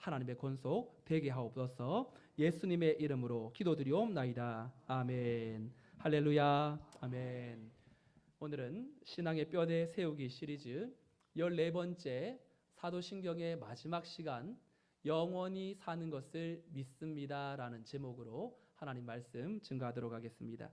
하나님의 권속 되게 하옵소서. 예수님의 이름으로 기도드리옵나이다. 아멘. 할렐루야. 아멘. 오늘은 신앙의 뼈대 세우기 시리즈 14번째 사도신경의 마지막 시간, 영원히 사는 것을 믿습니다 라는 제목으로 하나님 말씀 증거하도록 하겠습니다.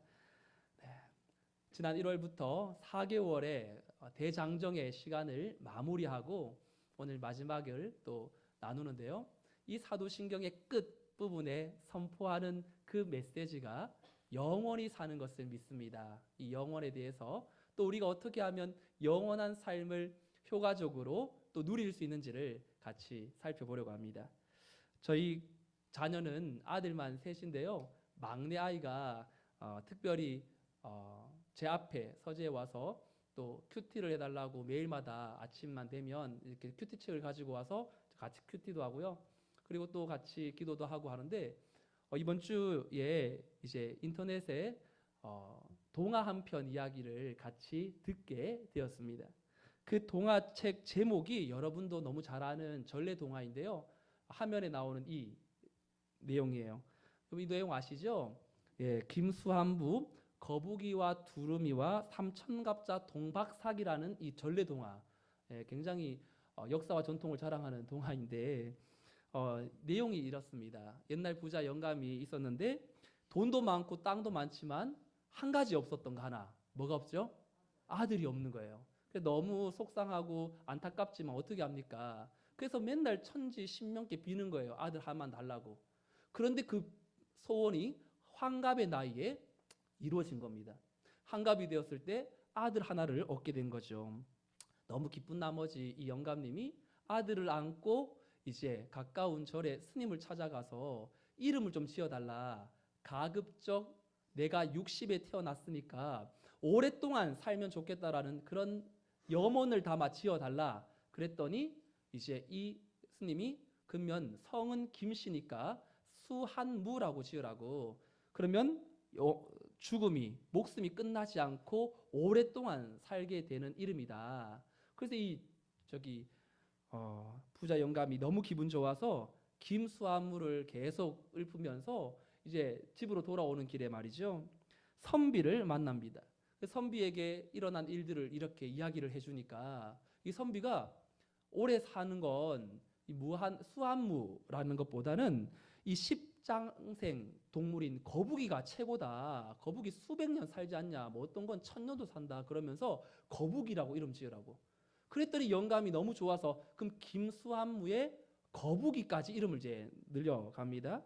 지난 1월부터 4개월의 대장정의 시간을 마무리하고 오늘 마지막을 또 나누는데요. 이 사도신경의 끝부분에 선포하는 그 메시지가 영원히 사는 것을 믿습니다. 이 영원에 대해서 또 우리가 어떻게 하면 영원한 삶을 효과적으로 또 누릴 수 있는지를 같이 살펴보려고 합니다. 저희 자녀는 아들만 셋인데요. 막내 아이가 특별히 제 앞에 서재에 와서 또 큐티를 해달라고 매일마다 아침만 되면 이렇게 큐티책을 가지고 와서 같이 큐티도 하고요. 그리고 또 같이 기도도 하고 하는데 이번 주에 이제 인터넷에 동화 한 편 이야기를 같이 듣게 되었습니다. 그 동화책 제목이 여러분도 너무 잘 아는 전래 동화인데요. 화면에 나오는 이 내용이에요. 이 내용 아시죠? 예, 김수한부 거북이와 두루미와 삼천갑자 동박사기라는 이 전래 동화. 예, 굉장히 역사와 전통을 자랑하는 동화인데 내용이 이렇습니다. 옛날 부자 영감이 있었는데 돈도 많고 땅도 많지만 한 가지 없었던 거 하나. 뭐가 없죠? 아들이 없는 거예요. 너무 속상하고 안타깝지만 어떻게 합니까? 그래서 맨날 천지 신명께 비는 거예요. 아들 하나만 달라고. 그런데 그 소원이 환갑의 나이에 이루어진 겁니다. 환갑이 되었을 때 아들 하나를 얻게 된 거죠. 너무 기쁜 나머지 이 영감님이 아들을 안고 이제 가까운 절에 스님을 찾아가서 이름을 좀 지어달라. 가급적 내가 60에 태어났으니까 오랫동안 살면 좋겠다라는 그런 염원을 담아 지어달라. 그랬더니 이제 이 스님이 그러면 성은 김씨니까 수한무라고 지으라고. 그러면 죽음이, 목숨이 끝나지 않고 오랫동안 살게 되는 이름이다. 그래서 부자 영감이 너무 기분 좋아서 김수한무를 계속 읊으면서 이제 집으로 돌아오는 길에 말이죠. 선비를 만납니다. 선비에게 일어난 일들을 이렇게 이야기를 해주니까 이 선비가 오래 사는 건 이 수한무라는 것보다는 이 십장생 동물인 거북이가 최고다. 거북이 수백 년 살지 않냐. 뭐 어떤 건 1000년도 산다. 그러면서 거북이라고 이름 지으라고. 그랬더니 영감이 너무 좋아서 그럼 김수한무의 거북이까지 이름을 이제 늘려갑니다.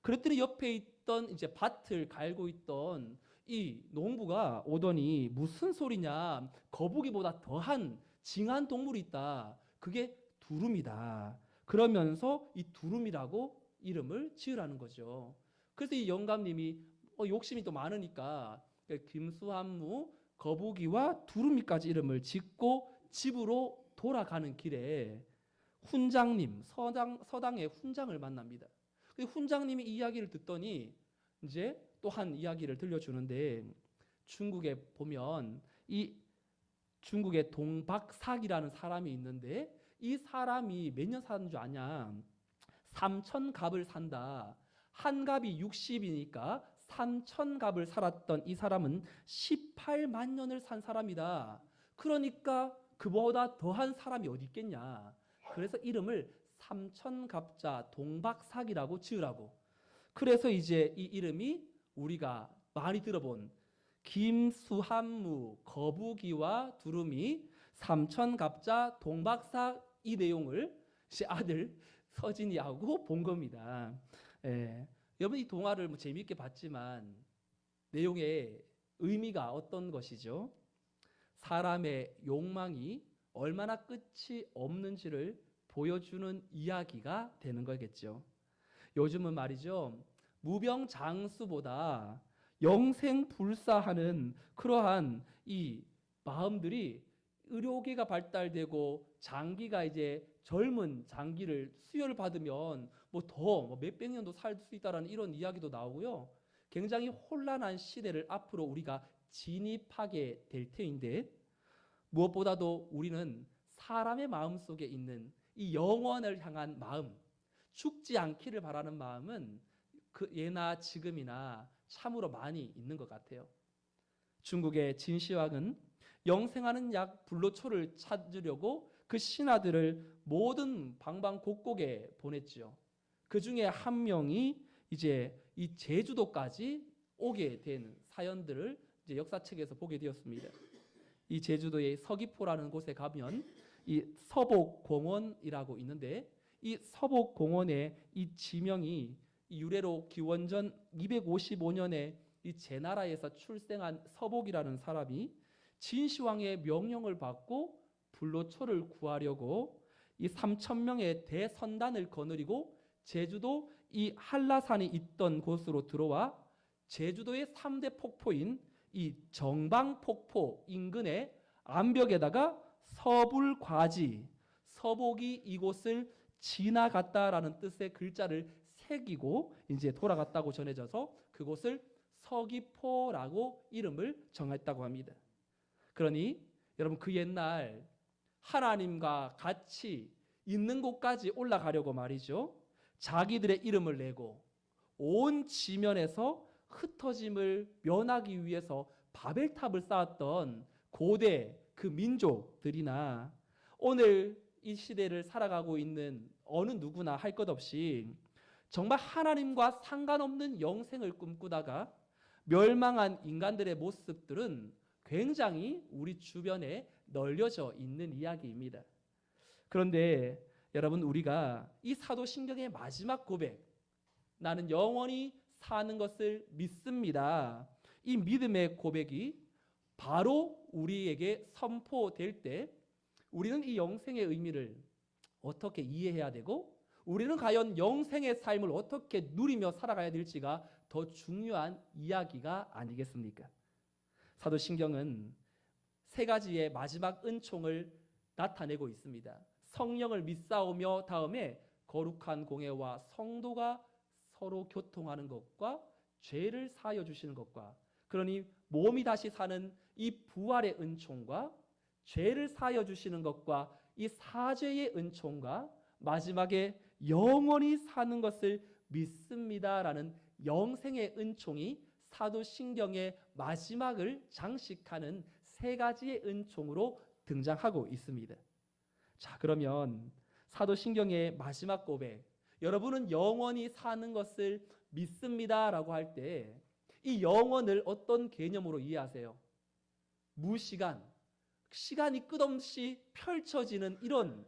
그랬더니 옆에 있던 이제 밭을 갈고 있던 이 농부가 오더니 무슨 소리냐. 거북이보다 더한 징한 동물이 있다. 그게 두루미다. 그러면서 이 두루미라고 이름을 지으라는 거죠. 그래서 이 영감님이 욕심이 또 많으니까 김수한무, 거북이와 두루미까지 이름을 짓고 집으로 돌아가는 길에 훈장님, 서당의 훈장을 만납니다. 훈장님이 이 이야기를 듣더니 이제 또 한 이야기를 들려주는데 중국에 보면 이 중국의 동박사기라는 사람이 있는데 이 사람이 몇 년 사는 줄 아냐? 3000갑을 산다. 한 갑이 60이니까 3000갑을 살았던 이 사람은 18만 년을 산 사람이다. 그러니까 그보다 더한 사람이 어디 있겠냐. 그래서 이름을 삼천갑자 동박사기라고 지으라고. 그래서 이제 이 이름이 우리가 많이 들어본 김수한무, 거북이와 두루미, 삼천갑자 동박사 이 내용을 이제 아들 서진이하고 본 겁니다. 여러분 이 동화를 뭐 재미있게 봤지만 내용의 의미가 어떤 것이죠? 사람의 욕망이 얼마나 끝이 없는지를 보여주는 이야기가 되는 거겠죠. 요즘은 말이죠. 무병장수보다 영생불사하는 그러한 이 마음들이 의료계가 발달되고 장기가 이제 젊은 장기를 수혈을 받으면 뭐 더 몇백 년도 살 수 있다라는 이런 이야기도 나오고요. 굉장히 혼란한 시대를 앞으로 우리가 진입하게 될 테인데 무엇보다도 우리는 사람의 마음 속에 있는 이 영원을 향한 마음, 죽지 않기를 바라는 마음은 그 예나 지금이나 참으로 많이 있는 것 같아요. 중국의 진시황은 영생하는 약 불로초를 찾으려고 그 신하들을 모든 방방곡곡에 보냈지요. 그 중에 한 명이 이제 이 제주도까지 오게 된 사연들을 이제 역사책에서 보게 되었습니다. 이 제주도의 서귀포라는 곳에 가면 이 서복공원이라고 있는데, 이 서복공원의 이 지명이 유래로 기원전 255년에 이 제나라에서 출생한 서복이라는 사람이 진시황의 명령을 받고 불로초를 구하려고 이 3,000명의 대선단을 거느리고 제주도 이 한라산이 있던 곳으로 들어와 제주도의 3대 폭포인 이 정방폭포 인근의 암벽에다가 서불과지, 서복이 이곳을 지나갔다라는 뜻의 글자를 새기고 이제 돌아갔다고 전해져서 그곳을 서귀포라고 이름을 정했다고 합니다. 그러니 여러분, 그 옛날 하나님과 같이 있는 곳까지 올라가려고 말이죠, 자기들의 이름을 내고 온 지면에서 흩어짐을 면하기 위해서 바벨탑을 쌓았던 고대 그 민족들이나 오늘 이 시대를 살아가고 있는 어느 누구나 할 것 없이 정말 하나님과 상관없는 영생을 꿈꾸다가 멸망한 인간들의 모습들은 굉장히 우리 주변에 널려져 있는 이야기입니다. 그런데 여러분, 우리가 이 사도신경의 마지막 고백, 나는 영원히 사는 것을 믿습니다, 이 믿음의 고백이 바로 우리에게 선포될 때 우리는 이 영생의 의미를 어떻게 이해해야 되고 우리는 과연 영생의 삶을 어떻게 누리며 살아가야 될지가 더 중요한 이야기가 아니겠습니까? 사도신경은 세 가지의 마지막 은총을 나타내고 있습니다. 성령을 믿사오며 다음에 거룩한 공예와 성도가 서로 교통하는 것과 죄를 사하여 주시는 것과, 그러니 몸이 다시 사는 이 부활의 은총과 죄를 사하여 주시는 것과 이 사죄의 은총과 마지막에 영원히 사는 것을 믿습니다라는 영생의 은총이 사도신경의 마지막을 장식하는 세 가지의 은총으로 등장하고 있습니다. 자, 그러면 사도신경의 마지막 고백, 여러분은 영원히 사는 것을 믿습니다라고 할 때 이 영원을 어떤 개념으로 이해하세요? 무시간, 시간이 끝없이 펼쳐지는 이런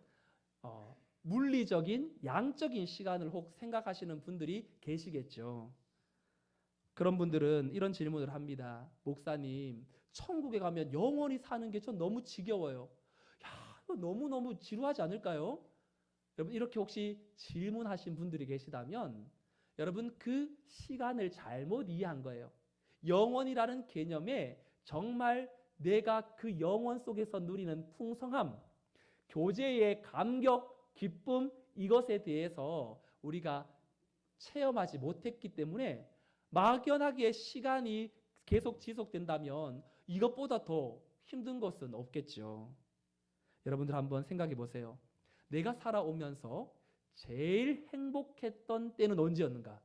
물리적인 양적인 시간을 혹 생각하시는 분들이 계시겠죠. 그런 분들은 이런 질문을 합니다. 목사님, 천국에 가면 영원히 사는 게 전 너무 지겨워요. 야, 이거 너무너무 지루하지 않을까요? 여러분, 이렇게 혹시 질문하신 분들이 계시다면 여러분, 그 시간을 잘못 이해한 거예요. 영원이라는 개념에 정말 내가 그 영원 속에서 누리는 풍성함, 교제의 감격, 기쁨, 이것에 대해서 우리가 체험하지 못했기 때문에 막연하게 시간이 계속 지속된다면 이것보다 더 힘든 것은 없겠죠. 여러분들 한번 생각해 보세요. 내가 살아오면서 제일 행복했던 때는 언제였는가?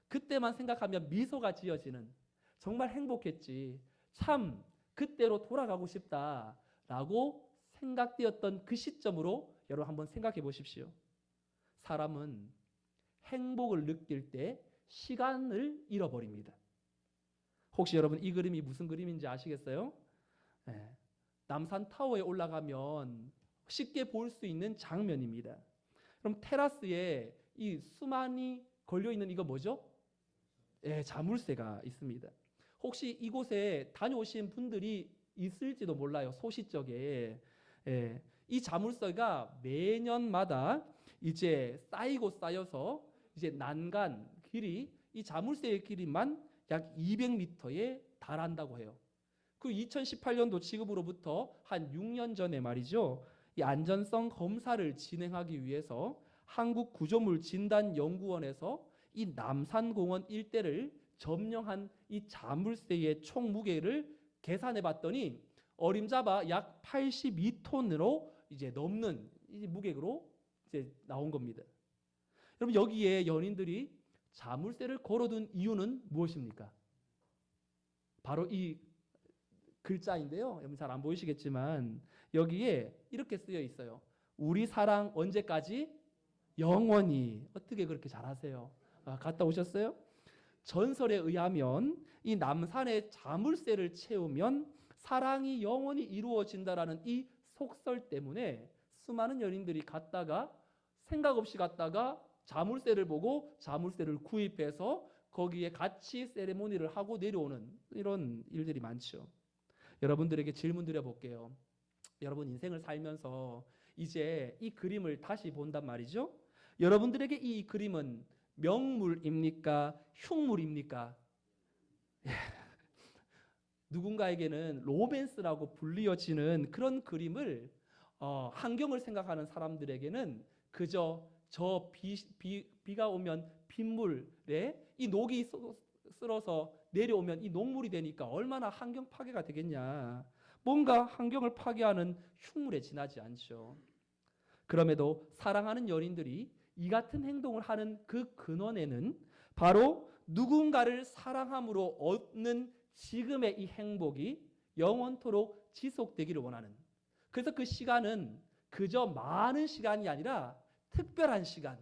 그때만 생각하면 미소가 지어지는, 정말 행복했지, 참 그때로 돌아가고 싶다라고 생각되었던 그 시점으로 여러분 한번 생각해 보십시오. 사람은 행복을 느낄 때 시간을 잃어버립니다. 혹시 여러분 이 그림이 무슨 그림인지 아시겠어요? 네. 남산타워에 올라가면 쉽게 볼 수 있는 장면입니다. 그럼 테라스에 이 수만이 걸려있는 이거 뭐죠? 예, 자물쇠가 있습니다. 혹시 이곳에 다녀오신 분들이 있을지도 몰라요. 소시적에. 예, 이 자물쇠가 매년마다 이제 쌓이고 쌓여서 이제 난간 길이, 이 자물쇠의 길이만 약 200m에 달한다고 해요. 그 2018년도 지금으로부터 한 6년 전에 말이죠, 이 안전성 검사를 진행하기 위해서 한국구조물진단연구원에서 이 남산공원 일대를 점령한 이 자물쇠의 총 무게를 계산해 봤더니 어림잡아 약 82톤으로 이제 넘는 이 무게로 이제 나온 겁니다. 여러분 여기에 연인들이 자물쇠를 걸어둔 이유는 무엇입니까? 바로 이 글자인데요. 여러분 잘 안 보이시겠지만 여기에 이렇게 쓰여 있어요. 우리 사랑 언제까지? 영원히. 어떻게 그렇게 잘하세요? 갔다 오셨어요? 전설에 의하면 이 남산에 자물쇠를 채우면 사랑이 영원히 이루어진다라는 이 속설 때문에 수많은 연인들이 갔다가 생각 없이 갔다가 자물쇠를 보고 자물쇠를 구입해서 거기에 같이 세레모니를 하고 내려오는 이런 일들이 많죠. 여러분들에게 질문 드려볼게요. 여러분 인생을 살면서 이제 이 그림을 다시 본단 말이죠. 여러분들에게 이 그림은 명물입니까? 흉물입니까? 누군가에게는 로맨스라고 불리어지는 그런 그림을 환경을 생각하는 사람들에게는 그저 저 비가 오면 빗물에 이 녹이 쓸어서 내려오면 이 녹물이 되니까 얼마나 환경 파괴가 되겠냐. 뭔가 환경을 파괴하는 흉물에 지나지 않죠. 그럼에도 사랑하는 연인들이 이 같은 행동을 하는 그 근원에는 바로 누군가를 사랑함으로 얻는 지금의 이 행복이 영원토록 지속되기를 원하는, 그래서 그 시간은 그저 많은 시간이 아니라 특별한 시간,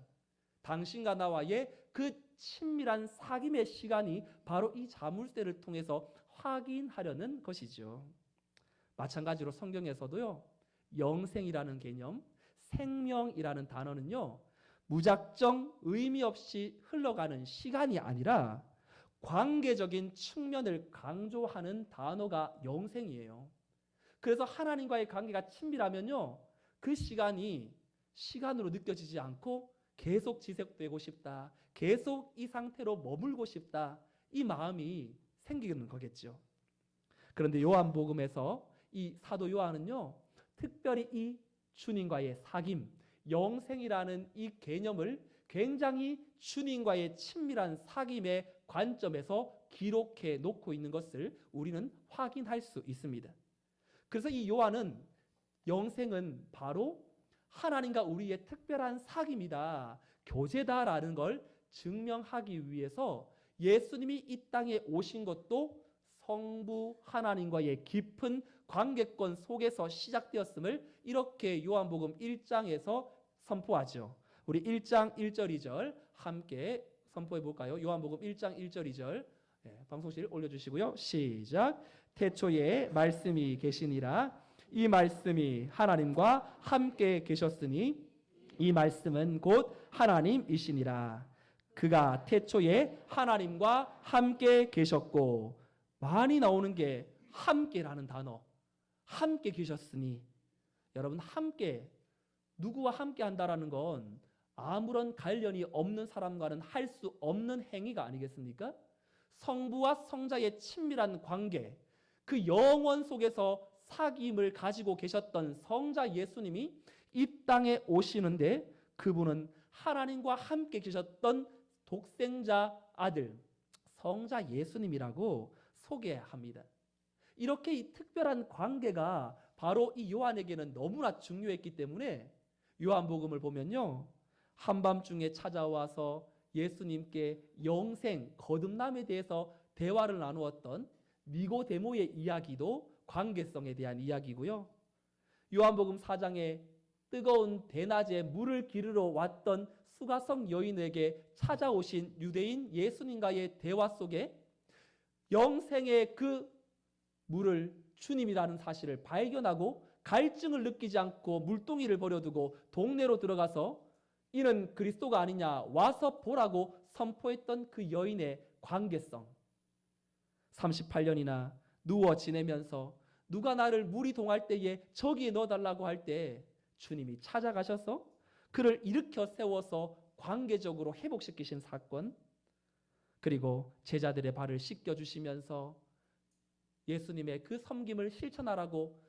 당신과 나와의 그 친밀한 사귐의 시간이 바로 이 자물쇠를 통해서 확인하려는 것이죠. 마찬가지로 성경에서도요, 영생이라는 개념, 생명이라는 단어는요, 무작정 의미 없이 흘러가는 시간이 아니라 관계적인 측면을 강조하는 단어가 영생이에요. 그래서 하나님과의 관계가 친밀하면요, 그 시간이 시간으로 느껴지지 않고 계속 지속되고 싶다, 계속 이 상태로 머물고 싶다, 이 마음이 생기는 거겠죠. 그런데 요한복음에서 이 사도 요한은요, 특별히 이 주님과의 사귐, 영생이라는 이 개념을 굉장히 주님과의 친밀한 사귐의 관점에서 기록해 놓고 있는 것을 우리는 확인할 수 있습니다. 그래서 이 요한은 영생은 바로 하나님과 우리의 특별한 사귐이다, 교제다라는 걸 증명하기 위해서 예수님이 이 땅에 오신 것도 성부 하나님과의 깊은 관계권 속에서 시작되었음을 이렇게 요한복음 1장에서 선포하죠. 우리 1장 1절 2절 함께 선포해 볼까요? 요한복음 1장 1절 2절 방송실 올려주시고요. 시작. 태초에 말씀이 계시니라. 이 말씀이 하나님과 함께 계셨으니 이 말씀은 곧 하나님이시니라. 그가 태초에 하나님과 함께 계셨고, 많이 나오는 게 함께라는 단어. 함께 계셨으니. 여러분, 함께, 누구와 함께 한다라는 건 아무런 관련이 없는 사람과는 할 수 없는 행위가 아니겠습니까? 성부와 성자의 친밀한 관계, 그 영원 속에서 사귐을 가지고 계셨던 성자 예수님이 이 땅에 오시는데 그분은 하나님과 함께 계셨던 독생자 아들 성자 예수님이라고 소개합니다. 이렇게 이 특별한 관계가 바로 이 요한에게는 너무나 중요했기 때문에 요한복음을 보면요, 한밤중에 찾아와서 예수님께 영생, 거듭남에 대해서 대화를 나누었던 니고데모의 이야기도 관계성에 대한 이야기고요. 요한복음 4장에 뜨거운 대낮에 물을 기르러 왔던 수가성 여인에게 찾아오신 유대인 예수님과의 대화 속에 영생의 그 물을 주님이라는 사실을 발견하고 갈증을 느끼지 않고 물동이를 버려두고 동네로 들어가서 이는 그리스도가 아니냐, 와서 보라고 선포했던 그 여인의 관계성. 38년이나 누워 지내면서 누가 나를 물이 동할 때에 저기에 넣어달라고 할 때 주님이 찾아가셔서 그를 일으켜 세워서 관계적으로 회복시키신 사건, 그리고 제자들의 발을 씻겨주시면서 예수님의 그 섬김을 실천하라고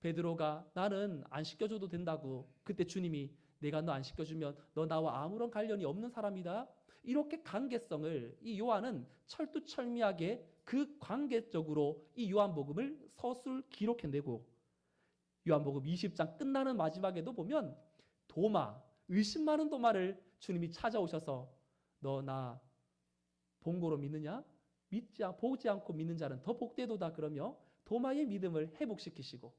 베드로가 나는 안 씻겨줘도 된다고, 그때 주님이 내가 너 안 씻겨주면 너 나와 아무런 관련이 없는 사람이다, 이렇게 관계성을 이 요한은 철두철미하게 그 관계적으로 이 요한복음을 서술 기록해내고, 요한복음 20장 끝나는 마지막에도 보면 도마, 의심 많은 도마를 주님이 찾아오셔서 너 나 본고로 믿느냐? 보지 않고 믿는 자는 더 복되도다 그러며 도마의 믿음을 회복시키시고,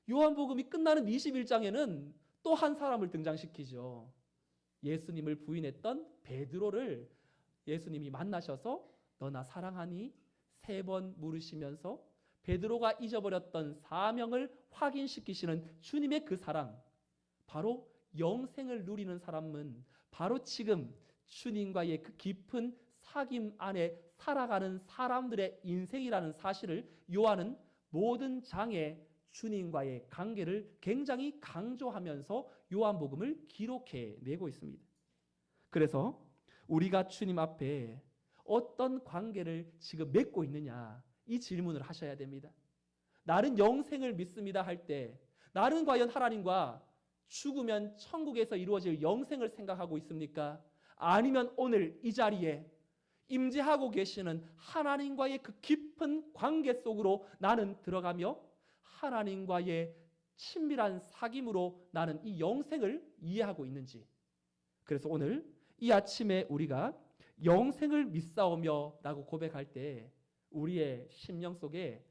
요한복음이 끝나는 21장에는 또 한 사람을 등장시키죠. 예수님을 부인했던 베드로를 예수님이 만나셔서 너 나 사랑하니? 3번 물으시면서 베드로가 잊어버렸던 사명을 확인시키시는 주님의 그 사랑, 바로 영생을 누리는 사람은 바로 지금 주님과의 그 깊은 사귐 안에 살아가는 사람들의 인생이라는 사실을 요한은 모든 장에 주님과의 관계를 굉장히 강조하면서 요한복음을 기록해내고 있습니다. 그래서 우리가 주님 앞에 어떤 관계를 지금 맺고 있느냐, 이 질문을 하셔야 됩니다. 나는 영생을 믿습니다 할 때 나는 과연 하나님과 죽으면 천국에서 이루어질 영생을 생각하고 있습니까? 아니면 오늘 이 자리에 임재하고 계시는 하나님과의 그 깊은 관계 속으로 나는 들어가며 하나님과의 친밀한 사귐으로 나는 이 영생을 이해하고 있는지. 그래서 오늘 이 아침에 우리가 영생을 믿사오며 라고 고백할 때 우리의 심령 속에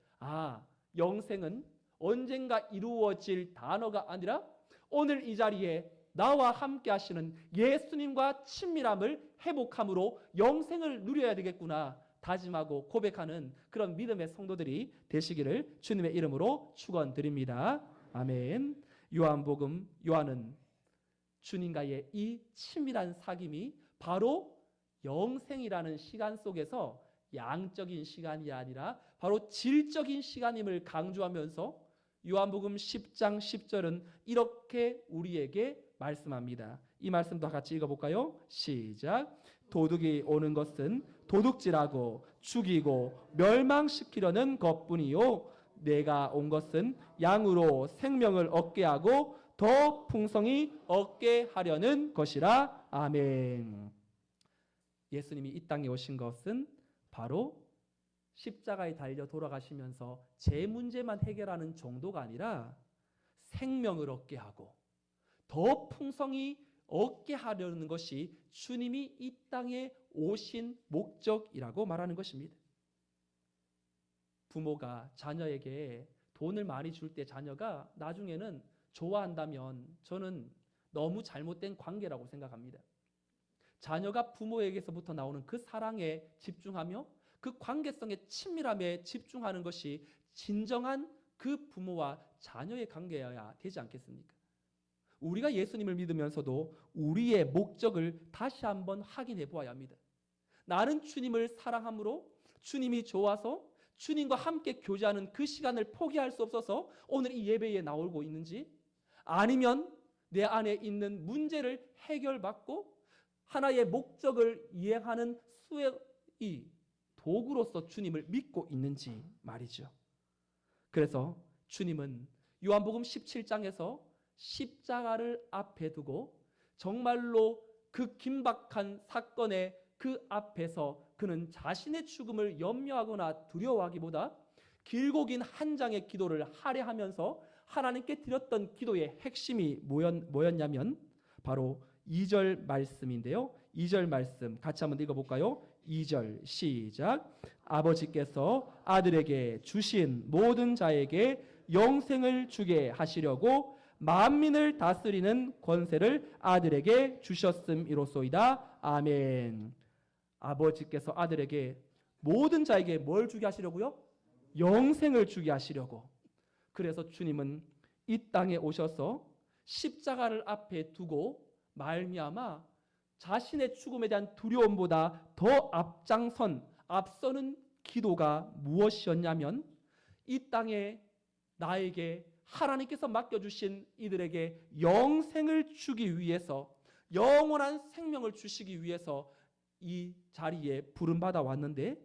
영생은 언젠가 이루어질 단어가 아니라 오늘 이 자리에 나와 함께 하시는 예수님과 친밀함을 회복함으로 영생을 누려야 되겠구나 다짐하고 고백하는 그런 믿음의 성도들이 되시기를 주님의 이름으로 축원드립니다. 아멘. 요한은 주님과의 이 친밀한 사귐이 바로 영생이라는 시간 속에서 양적인 시간이 아니라 바로 질적인 시간임을 강조하면서 요한복음 10장 10절은 이렇게 우리에게 말씀합니다. 이 말씀도 같이 읽어볼까요? 시작. 도둑이 오는 것은 도둑질하고 죽이고 멸망시키려는 것뿐이요 내가 온 것은 양으로 생명을 얻게 하고 더 풍성히 얻게 하려는 것이라. 아멘. 예수님이 이 땅에 오신 것은 바로 십자가에 달려 돌아가시면서 제 문제만 해결하는 정도가 아니라 생명을 얻게 하고 더 풍성히 얻게 하려는 것이 주님이 이 땅에 오신 목적이라고 말하는 것입니다. 부모가 자녀에게 돈을 많이 줄 때 자녀가 나중에는 좋아한다면 저는 너무 잘못된 관계라고 생각합니다. 자녀가 부모에게서부터 나오는 그 사랑에 집중하며 그 관계성의 친밀함에 집중하는 것이 진정한 그 부모와 자녀의 관계여야 되지 않겠습니까? 우리가 예수님을 믿으면서도 우리의 목적을 다시 한번 확인해 보아야 합니다. 나는 주님을 사랑함으로 주님이 좋아서 주님과 함께 교제하는 그 시간을 포기할 수 없어서 오늘 이 예배에 나오고 있는지, 아니면 내 안에 있는 문제를 해결받고 하나의 목적을 이행하는 수의 도구로서 주님을 믿고 있는지 말이죠. 그래서 주님은 요한복음 17장에서 십자가를 앞에 두고 정말로 그 긴박한 사건의 그 앞에서 그는 자신의 죽음을 염려하거나 두려워하기보다 길고 긴 한 장의 기도를 할애하면서 하나님께 드렸던 기도의 핵심이 뭐였냐면 바로 2절 말씀인데요. 2절 말씀 같이 한번 읽어볼까요? 2절 시작. 아버지께서 아들에게 주신 모든 자에게 영생을 주게 하시려고 만민을 다스리는 권세를 아들에게 주셨음이로소이다. 아멘. 아버지께서 아들에게 모든 자에게 뭘 주게 하시려고요? 영생을 주게 하시려고. 그래서 주님은 이 땅에 오셔서 십자가를 앞에 두고 말미암아 자신의 죽음에 대한 두려움보다 더 앞서는 기도가 무엇이었냐면 이 땅에 나에게 하나님께서 맡겨주신 이들에게 영생을 주기 위해서, 영원한 생명을 주시기 위해서 이 자리에 부름받아 왔는데,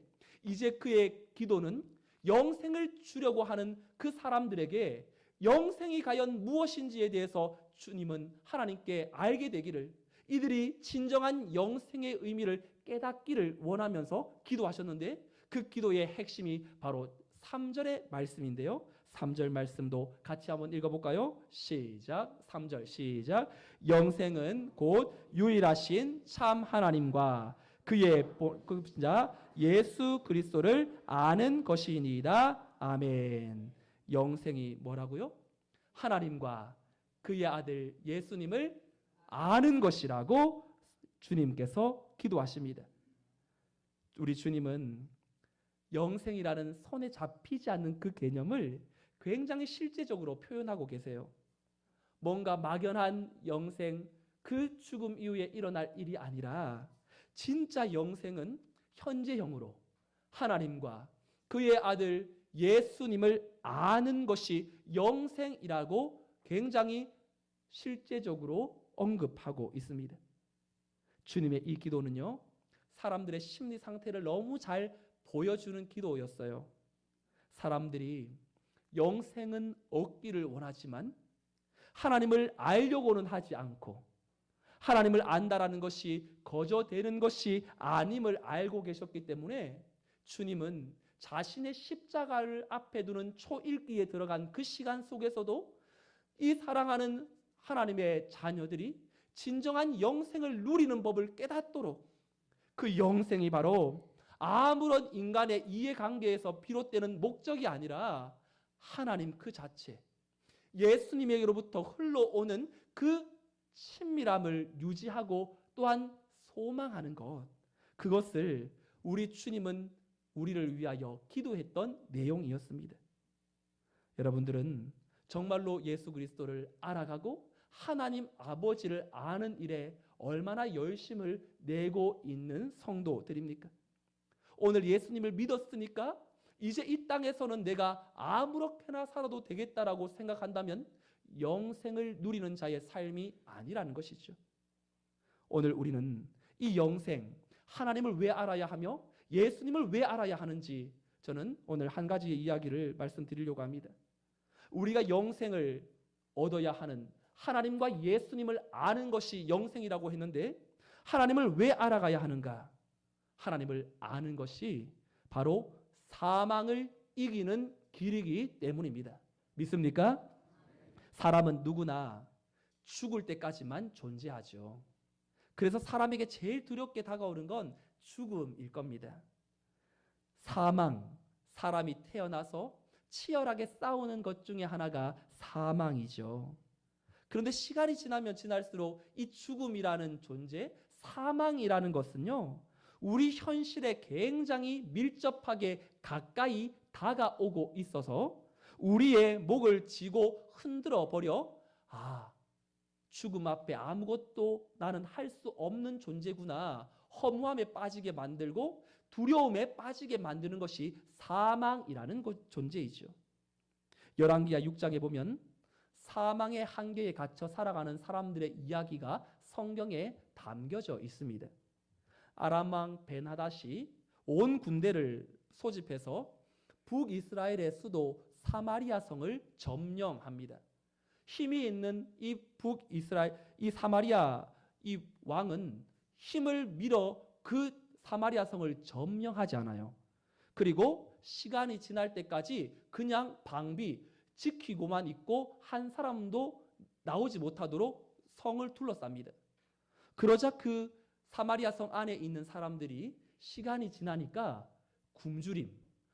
이제 그의 기도는 영생을 주려고 하는 그 사람들에게 영생이 과연 무엇인지에 대해서 주님은 하나님께 알게 되기를, 이들이 진정한 영생의 의미를 깨닫기를 원하면서 기도하셨는데, 그 기도의 핵심이 바로 3절의 말씀인데요. 3절 말씀도 같이 한번 읽어볼까요? 시작. 3절 시작. 영생은 곧 유일하신 참 하나님과 그의 자 예수 그리스도를 아는 것이니이다. 아멘. 영생이 뭐라고요? 하나님과 그의 아들 예수님을 아는 것이라고 주님께서 기도하십니다. 우리 주님은 영생이라는 손에 잡히지 않는 그 개념을 굉장히 실제적으로 표현하고 계세요. 뭔가 막연한 영생, 그 죽음 이후에 일어날 일이 아니라 진짜 영생은 현재형으로 하나님과 그의 아들 예수님을 아는 것이 영생이라고 굉장히 실제적으로 언급하고 있습니다. 주님의 이 기도는요, 사람들의 심리 상태를 너무 잘 보여주는 기도였어요. 사람들이 영생은 얻기를 원하지만 하나님을 알려고는 하지 않고 하나님을 안다라는 것이 거저되는 것이 아님을 알고 계셨기 때문에 주님은 자신의 십자가를 앞에 두는 초일기에 들어간 그 시간 속에서도 이 사랑하는 하나님의 자녀들이 진정한 영생을 누리는 법을 깨닫도록, 그 영생이 바로 아무런 인간의 이해관계에서 비롯되는 목적이 아니라 하나님 그 자체, 예수님에게로부터 흘러오는 그 친밀함을 유지하고 또한 소망하는 것, 그것을 우리 주님은 우리를 위하여 기도했던 내용이었습니다. 여러분들은 정말로 예수 그리스도를 알아가고 하나님 아버지를 아는 일에 얼마나 열심을 내고 있는 성도들입니까? 오늘 예수님을 믿었으니까 이제 이 땅에서는 내가 아무렇게나 살아도 되겠다라고 생각한다면 영생을 누리는 자의 삶이 아니라는 것이죠. 오늘 우리는 이 영생, 하나님을 왜 알아야 하며 예수님을 왜 알아야 하는지 저는 오늘 한 가지의 이야기를 말씀드리려고 합니다. 우리가 영생을 얻어야 하는 하나님과 예수님을 아는 것이 영생이라고 했는데 하나님을 왜 알아가야 하는가? 하나님을 아는 것이 바로 사망을 이기는 길이기 때문입니다. 믿습니까? 사람은 누구나 죽을 때까지만 존재하죠. 그래서 사람에게 제일 두렵게 다가오는 건 죽음일 겁니다. 사망, 사람이 태어나서 치열하게 싸우는 것 중에 하나가 사망이죠. 그런데 시간이 지나면 지날수록 이 죽음이라는 존재, 사망이라는 것은요, 우리 현실에 굉장히 밀접하게 가까이 다가오고 있어서 우리의 목을 쥐고 흔들어 버려, 죽음 앞에 아무것도 나는 할 수 없는 존재구나, 허무함에 빠지게 만들고 두려움에 빠지게 만드는 것이 사망이라는 존재이죠. 열왕기하 6장에 보면 사망의 한계에 갇혀 살아가는 사람들의 이야기가 성경에 담겨져 있습니다. 아람 왕 벤하닷이 온 군대를 소집해서 북이스라엘의 수도 사마리아 성을 점령합니다. 힘이 있는 이 북이스라엘, 이 사마리아 이 왕은 힘을 밀어 그 사마리아 성을 점령하지 않아요. 그리고 시간이 지날 때까지 그냥 방비 지키고만 있고 한 사람도 나오지 못하도록 성을 둘러쌉니다. 그러자 그 사마리아 성 안에 있는 사람들이 시간이 지나니까 굶주림,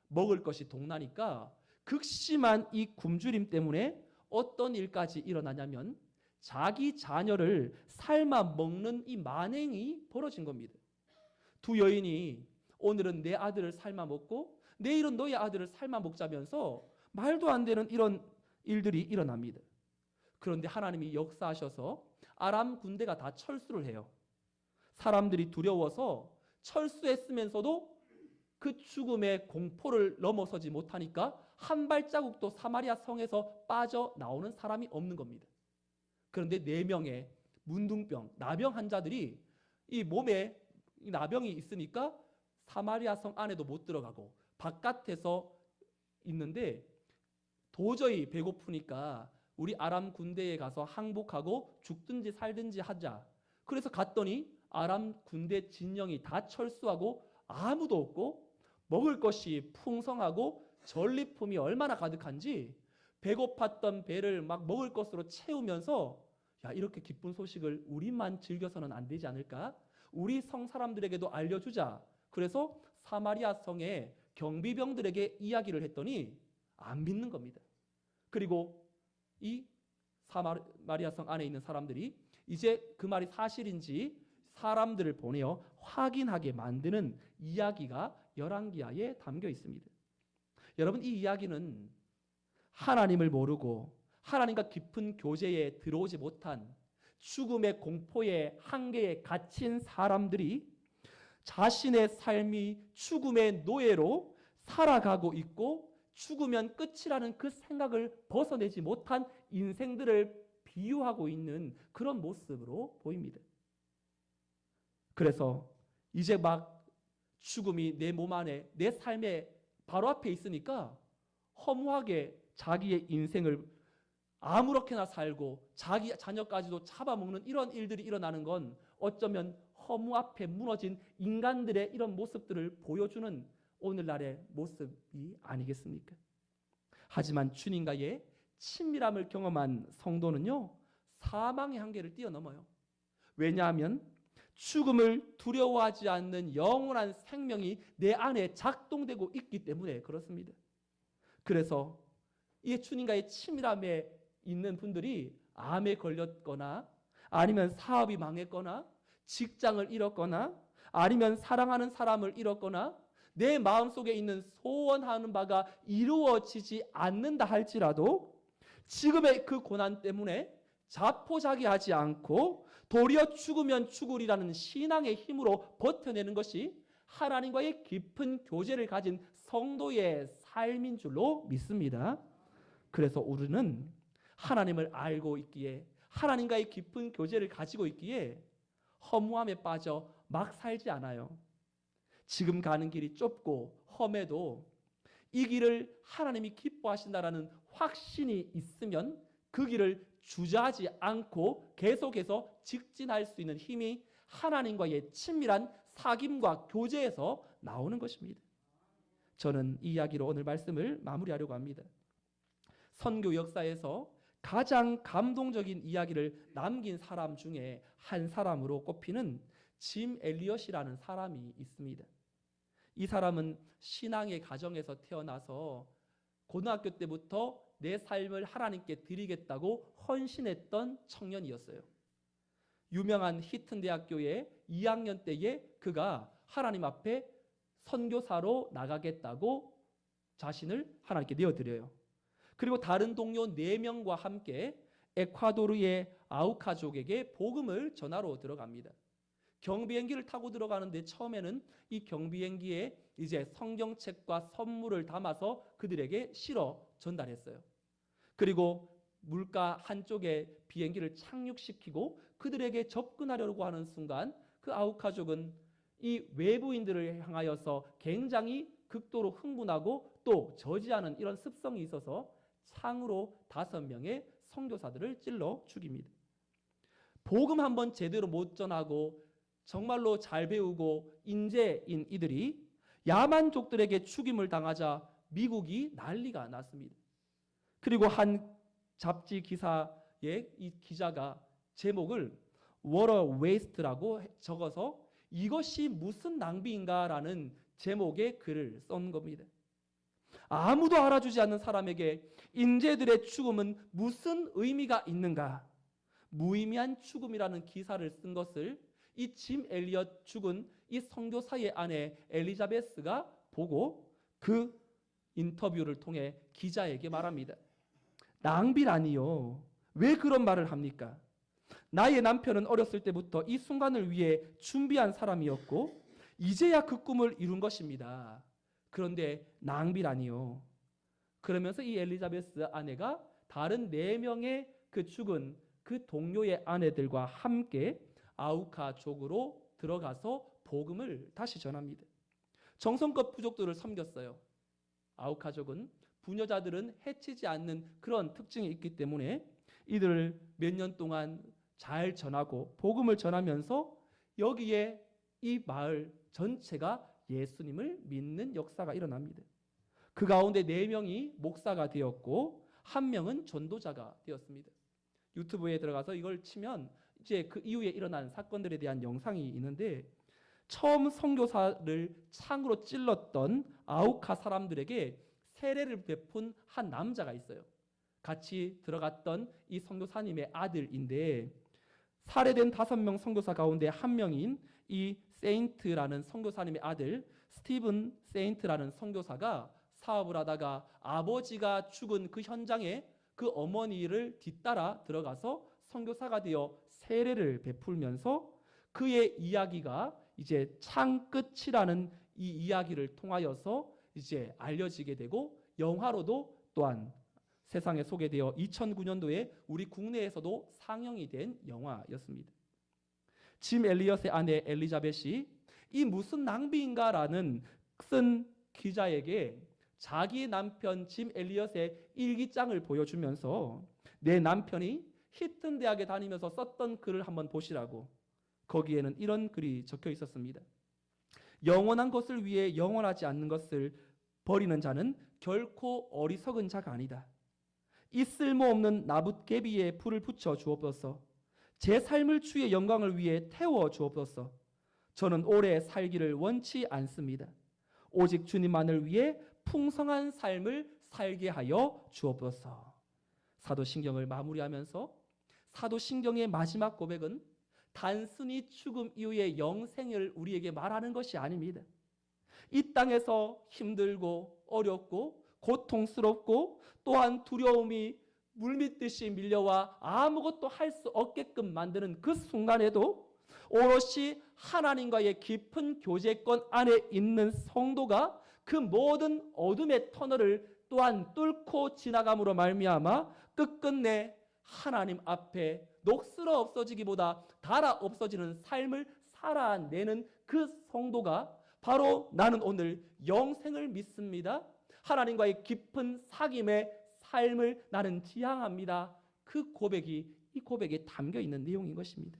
먹을 것이 동나니까 극심한 이 굶주림 때문에 어떤 일까지 일어나냐면 자기 자녀를 삶아 먹는 이 만행이 벌어진 겁니다. 두 여인이 오늘은 내 아들을 삶아 먹고 내일은 너의 아들을 삶아 먹자면서 말도 안 되는 이런 일들이 일어납니다. 그런데 하나님이 역사하셔서 아람 군대가 다 철수를 해요. 사람들이 두려워서 철수했으면서도 그 죽음의 공포를 넘어서지 못하니까 한 발자국도 사마리아 성에서 빠져나오는 사람이 없는 겁니다. 그런데 4명의 문둥병, 나병 환자들이 이 몸에 이 나병이 있으니까 사마리아 성 안에도 못 들어가고 바깥에서 있는데 도저히 배고프니까 우리 아람 군대에 가서 항복하고 죽든지 살든지 하자. 그래서 갔더니 아람 군대 진영이 다 철수하고 아무도 없고 먹을 것이 풍성하고 전리품이 얼마나 가득한지 배고팠던 배를 막 먹을 것으로 채우면서 야, 이렇게 기쁜 소식을 우리만 즐겨서는 안 되지 않을까? 우리 성 사람들에게도 알려주자. 그래서 사마리아 성의 경비병들에게 이야기를 했더니 안 믿는 겁니다. 그리고 이 사마리아 성 안에 있는 사람들이 이제 그 말이 사실인지 사람들을 보내어 확인하게 만드는 이야기가 열왕기하에 담겨 있습니다. 여러분, 이 이야기는 하나님을 모르고 하나님과 깊은 교제에 들어오지 못한 죽음의 공포의 한계에 갇힌 사람들이 자신의 삶이 죽음의 노예로 살아가고 있고 죽으면 끝이라는 그 생각을 벗어내지 못한 인생들을 비유하고 있는 그런 모습으로 보입니다. 그래서 이제 막 죽음이 내 몸 안에, 내 삶의 바로 앞에 있으니까 허무하게 자기의 인생을 아무렇게나 살고 자기 자녀까지도 잡아먹는 이런 일들이 일어나는 건 어쩌면 허무 앞에 무너진 인간들의 이런 모습들을 보여주는 오늘날의 모습이 아니겠습니까? 하지만 주님과의 친밀함을 경험한 성도는요, 사망의 한계를 뛰어넘어요. 왜냐하면 죽음을 두려워하지 않는 영원한 생명이 내 안에 작동되고 있기 때문에 그렇습니다. 그래서 이 주님과의 친밀함에 있는 분들이 암에 걸렸거나 아니면 사업이 망했거나 직장을 잃었거나 아니면 사랑하는 사람을 잃었거나 내 마음속에 있는 소원하는 바가 이루어지지 않는다 할지라도 지금의 그 고난 때문에 자포자기하지 않고 도리어 죽으면 죽으리라는 신앙의 힘으로 버텨내는 것이 하나님과의 깊은 교제를 가진 성도의 삶인 줄로 믿습니다. 그래서 우리는 하나님을 알고 있기에 하나님과의 깊은 교제를 가지고 있기에 허무함에 빠져 막 살지 않아요. 지금 가는 길이 좁고 험해도 이 길을 하나님이 기뻐하신다라는 확신이 있으면 그 길을 주저하지 않고 계속해서 직진할 수 있는 힘이 하나님과의 친밀한 사귐과 교제에서 나오는 것입니다. 저는 이 이야기로 오늘 말씀을 마무리하려고 합니다. 선교 역사에서 가장 감동적인 이야기를 남긴 사람 중에 한 사람으로 꼽히는 짐 엘리엇이라는 사람이 있습니다. 이 사람은 신앙의 가정에서 태어나서 고등학교 때부터 내 삶을 하나님께 드리겠다고 헌신했던 청년이었어요. 유명한 히튼 대학교의 2학년 때에 그가 하나님 앞에 선교사로 나가겠다고 자신을 하나님께 내어드려요. 그리고 다른 동료 4명과 함께 에콰도르의 아우카족에게 복음을 전하러 들어갑니다. 경비행기를 타고 들어가는데 처음에는 이 경비행기에 이제 성경책과 선물을 담아서 그들에게 실어 전달했어요. 그리고 물가 한쪽에 비행기를 착륙시키고 그들에게 접근하려고 하는 순간 그 아우카족은 이 외부인들을 향하여서 굉장히 극도로 흥분하고 또 저지하는 이런 습성이 있어서 창으로 5명의 선교사들을 찔러 죽입니다. 복음 한번 제대로 못 전하고 정말로 잘 배우고 인재인 이들이 야만족들에게 죽임을 당하자 미국이 난리가 났습니다. 그리고 한 잡지 기사에 이 기자가 제목을 Water Waste라고 적어서 이것이 무슨 낭비인가라는 제목의 글을 쓴 겁니다. 아무도 알아주지 않는 사람에게 인재들의 죽음은 무슨 의미가 있는가? 무의미한 죽음이라는 기사를 쓴 것을 이 짐 엘리엇 죽은 이 선교사의 아내 엘리자베스가 보고 그 인터뷰를 통해 기자에게 말합니다. 낭비라니요. 왜 그런 말을 합니까? 나의 남편은 어렸을 때부터 이 순간을 위해 준비한 사람이었고 이제야 그 꿈을 이룬 것입니다. 그런데 낭비라니요. 그러면서 이 엘리자베스 아내가 다른 4명의 그 죽은 그 동료의 아내들과 함께 아우카족으로 들어가서 복음을 다시 전합니다. 정성껏 부족들을 섬겼어요. 아우카족은 부녀자들은 해치지 않는 그런 특징이 있기 때문에 이들을 몇 년 동안 잘 전하고 복음을 전하면서 여기에 이 마을 전체가 예수님을 믿는 역사가 일어납니다. 그 가운데 4명이 목사가 되었고 한 명은 전도자가 되었습니다. 유튜브에 들어가서 이걸 치면 이제 그 이후에 일어난 사건들에 대한 영상이 있는데, 처음 선교사를 창으로 찔렀던 아우카 사람들에게 세례를 베푼 한 남자가 있어요. 같이 들어갔던 이 선교사님의 아들인데, 살해된 5명 선교사 가운데 한 명인 이 세인트라는 선교사님의 아들 스티븐 세인트라는 선교사가 사업을 하다가 아버지가 죽은 그 현장에 그 어머니를 뒤따라 들어가서 선교사가 되어 세례를 베풀면서 그의 이야기가 이제 창 끝이라는 이 이야기를 통하여서 이제 알려지게 되고, 영화로도 또한 세상에 소개되어 2009년도에 우리 국내에서도 상영이 된 영화였습니다. 짐 엘리엇의 아내 엘리자벳이 이 무슨 낭비인가라는 쓴 기자에게 자기 남편 짐 엘리엇의 일기장을 보여주면서 내 남편이 히튼 대학에 다니면서 썼던 글을 한번 보시라고, 거기에는 이런 글이 적혀 있었습니다. 영원한 것을 위해 영원하지 않는 것을 버리는 자는 결코 어리석은 자가 아니다. 이 쓸모없는 나뭇개비에 불을 붙여 주옵소서. 제 삶을 주의 영광을 위해 태워 주옵소서. 저는 오래 살기를 원치 않습니다. 오직 주님만을 위해 풍성한 삶을 살게 하여 주옵소서. 사도신경을 마무리하면서 사도신경의 마지막 고백은 단순히 죽음 이후의 영생을 우리에게 말하는 것이 아닙니다. 이 땅에서 힘들고 어렵고 고통스럽고 또한 두려움이 물밀듯이 밀려와 아무것도 할 수 없게끔 만드는 그 순간에도 오롯이 하나님과의 깊은 교제권 안에 있는 성도가 그 모든 어둠의 터널을 또한 뚫고 지나감으로 말미암아 끝끝내 하나님 앞에 녹슬어 없어지기보다 달아 없어지는 삶을 살아내는 그 성도가 바로 나는 오늘 영생을 믿습니다. 하나님과의 깊은 사귐의 삶을 나는 지향합니다. 그 고백이 이 고백에 담겨 있는 내용인 것입니다.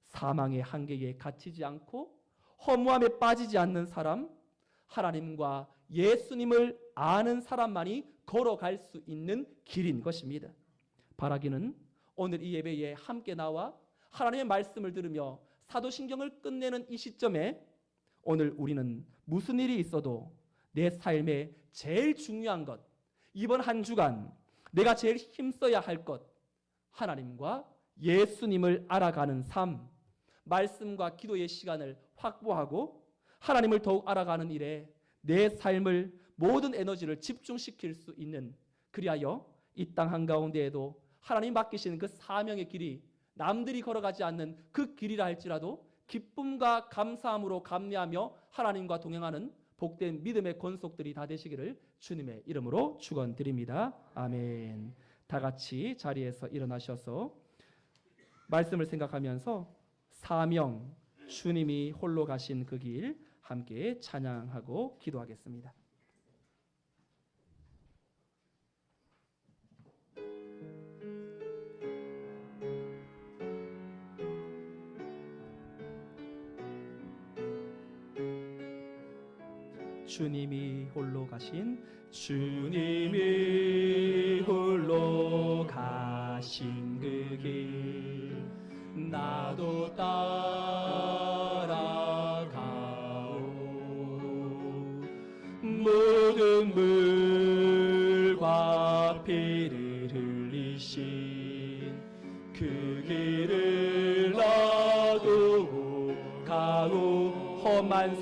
사망의 한계에 갇히지 않고 허무함에 빠지지 않는 사람, 하나님과 예수님을 아는 사람만이 걸어갈 수 있는 길인 것입니다. 바라기는 오늘 이 예배에 함께 나와 하나님의 말씀을 들으며 사도신경을 끝내는 이 시점에 오늘 우리는 무슨 일이 있어도 내 삶에 제일 중요한 것, 이번 한 주간 내가 제일 힘써야 할 것, 하나님과 예수님을 알아가는 삶, 말씀과 기도의 시간을 확보하고 하나님을 더욱 알아가는 일에 내 삶을 모든 에너지를 집중시킬 수 있는, 그리하여 이 땅 한가운데에도 하나님 맡기시는 그 사명의 길이 남들이 걸어가지 않는 그 길이라 할지라도 기쁨과 감사함으로 감내하며 하나님과 동행하는 복된 믿음의 권속들이 다 되시기를 주님의 이름으로 축원드립니다. 아멘. 다 같이 자리에서 일어나셔서 말씀을 생각하면서 사명, 주님이 홀로 가신 그 길 함께 찬양하고 기도하겠습니다. 주님이 홀로 가신, 주님이 홀로 가신 그 길 나도 따라가오. 모든 물과 피를 흘리신 그 길을 나도 가오. 험한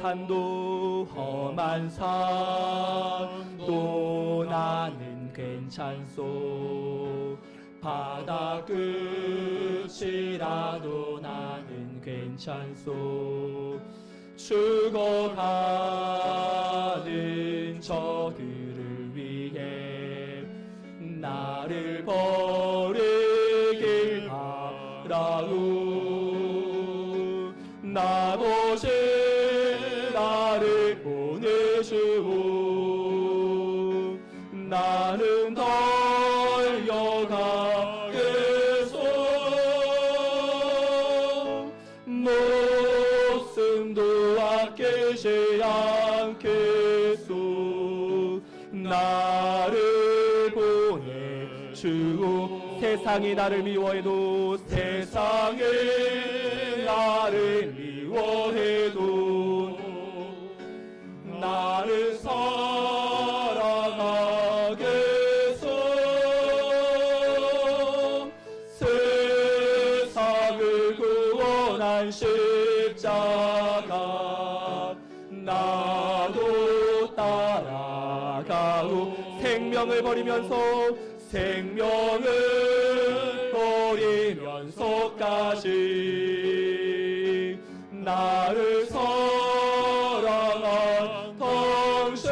산도 나는 괜찮소. 바다 끝이라도 나는 괜찮소. 죽어가는 저들을 위해 나를 버리길 바라오. 아버지 나를 보내주오. 나는 달려가겠소. 목숨도 아끼지 않겠소. 나를 보내 주 세상이 나를 미워해도 세상이 나를 미워해도 나를 사랑하겠소. 세상을 구원한 십자가 나도 따라가고 생명을 버리면서까지 나를 사랑한 당신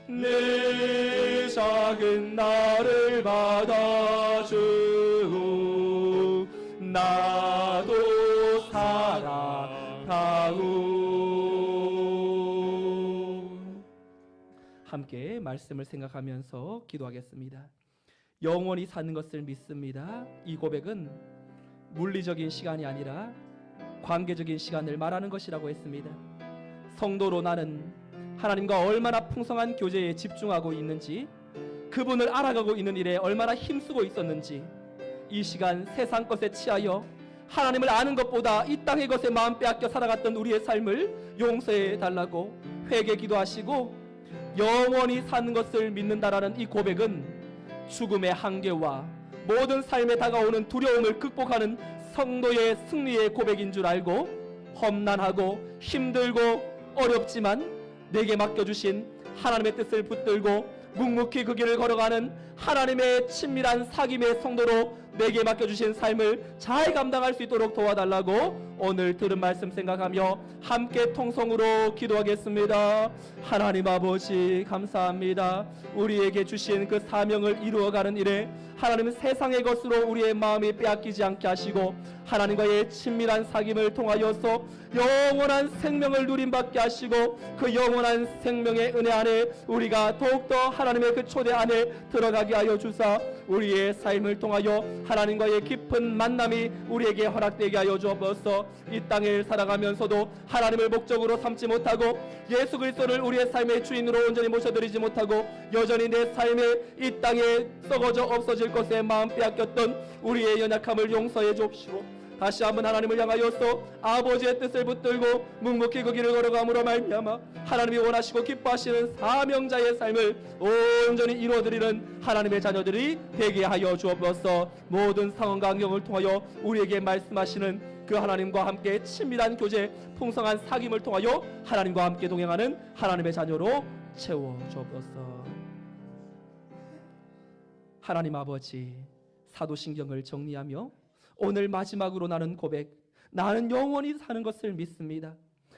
내 작은 나를 받아주고 나도 사랑하고. 함께 말씀을 생각하면서 기도하겠습니다. 영원히 사는 것을 믿습니다. 이 고백은 물리적인 시간이 아니라 관계적인 시간을 말하는 것이라고 했습니다. 성도로 나는 하나님과 얼마나 풍성한 교제에 집중하고 있는지, 그분을 알아가고 있는 일에 얼마나 힘쓰고 있었는지, 이 시간 세상 것에 치하여 하나님을 아는 것보다 이 땅의 것에 마음 빼앗겨 살아갔던 우리의 삶을 용서해 달라고 회개 기도하시고, 영원히 사는 것을 믿는다라는 이 고백은 죽음의 한계와 모든 삶에 다가오는 두려움을 극복하는 성도의 승리의 고백인 줄 알고, 험난하고 힘들고 어렵지만 내게 맡겨주신 하나님의 뜻을 붙들고 묵묵히 그 길을 걸어가는 하나님의 친밀한 사귐의 성도로 내게 맡겨주신 삶을 잘 감당할 수 있도록 도와달라고 오늘 들은 말씀 생각하며 함께 통성으로 기도하겠습니다. 하나님 아버지 감사합니다. 우리에게 주신 그 사명을 이루어가는 일에 하나님은 세상의 것으로 우리의 마음이 빼앗기지 않게 하시고 하나님과의 친밀한 사귐을 통하여서 영원한 생명을 누림받게 하시고 그 영원한 생명의 은혜 안에 우리가 더욱더 하나님의 그 초대 안에 들어가게 하여 주사 우리의 삶을 통하여 하나님과의 깊은 만남이 우리에게 허락되게 하여 주옵소서. 이 땅을 살아가면서도 하나님을 목적으로 삼지 못하고 예수 그리스도를 우리의 삶의 주인으로 온전히 모셔드리지 못하고 여전히 내 삶에 이 땅에 썩어져 없어질 것에 마음 빼앗겼던 우리의 연약함을 용서해 주옵시고 다시 한번 하나님을 향하여서 아버지의 뜻을 붙들고 묵묵히 그 길을 걸어감으로 말미암아 하나님이 원하시고 기뻐하시는 사명자의 삶을 온전히 이루어드리는 하나님의 자녀들이 되게 하여 주옵소서. 모든 상황과 환경을 통하여 우리에게 말씀하시는 그 하나님과 함께 친밀한 교제, 풍성한 사귐을 통하여 하나님과 함께 동행하는 하나님의 자녀로 채워 주옵소서. 하나님 아버지, 사도신경을 정리하며 오늘 마지막으로 나는 고백, 나는 영원히 사는 것을 믿습니다.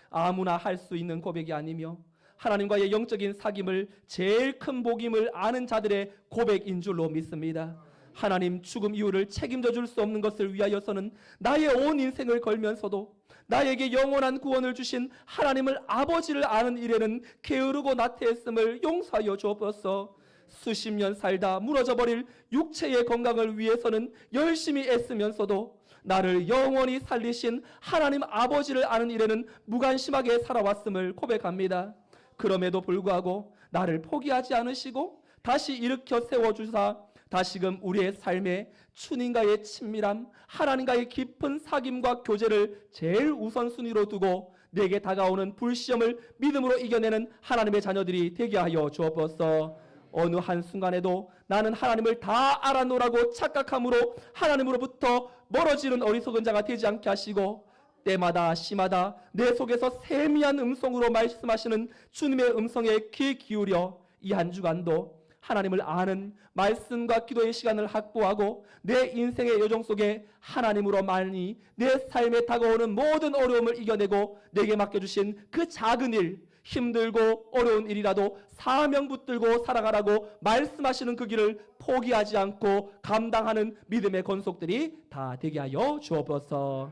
아무나 할 수 있는 고백이 아니며 하나님과의 영적인 사귐을 제일 큰 복임을 아는 자들의 고백인 줄로 믿습니다. 하나님, 죽음 이후를 책임져 줄 수 없는 것을 위하여서는 나의 온 인생을 걸면서도 나에게 영원한 구원을 주신 하나님을 아버지를 아는 일에는 게으르고 나태했음을 용서하여 주옵소서. 수십 년 살다 무너져버릴 육체의 건강을 위해서는 열심히 애쓰면서도 나를 영원히 살리신 하나님 아버지를 아는 일에는 무관심하게 살아왔음을 고백합니다. 그럼에도 불구하고 나를 포기하지 않으시고 다시 일으켜 세워주사 다시금 우리의 삶에 주님과의 친밀함, 하나님과의 깊은 사귐과 교제를 제일 우선순위로 두고 내게 다가오는 불시험을 믿음으로 이겨내는 하나님의 자녀들이 되게 하여 주옵소서. 어느 한순간에도 나는 하나님을 다 알아노라고 착각함으로 하나님으로부터 멀어지는 어리석은 자가 되지 않게 하시고 때마다 시마다 내 속에서 세미한 음성으로 말씀하시는 주님의 음성에 귀 기울여 이 한 주간도 하나님을 아는 말씀과 기도의 시간을 확보하고 내 인생의 여정 속에 하나님으로 많이 내 삶에 다가오는 모든 어려움을 이겨내고 내게 맡겨주신 그 작은 일, 힘들고 어려운 일이라도 사명 붙들고 살아가라고 말씀하시는 그 길을 포기하지 않고 감당하는 믿음의 권속들이 다 되게 하여 주옵소서.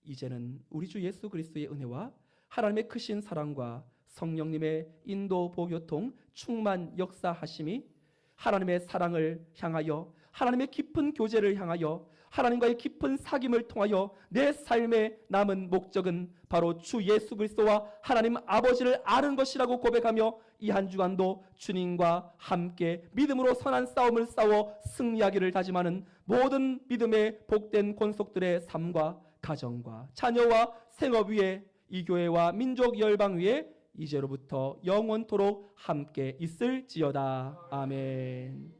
이제는 우리 주 예수 그리스도의 은혜와 하나님의 크신 사랑과 성령님의 인도 보교통 충만 역사하심이 하나님의 사랑을 향하여 하나님의 깊은 교제를 향하여 하나님과의 깊은 사귐을 통하여 내 삶의 남은 목적은 바로 주 예수 그리스도와 하나님 아버지를 아는 것이라고 고백하며 이 한 주간도 주님과 함께 믿음으로 선한 싸움을 싸워 승리하기를 다짐하는 모든 믿음의 복된 권속들의 삶과 가정과 자녀와 생업 위에 이 교회와 민족 열방 위에 이제로부터 영원토록 함께 있을지어다. 아멘.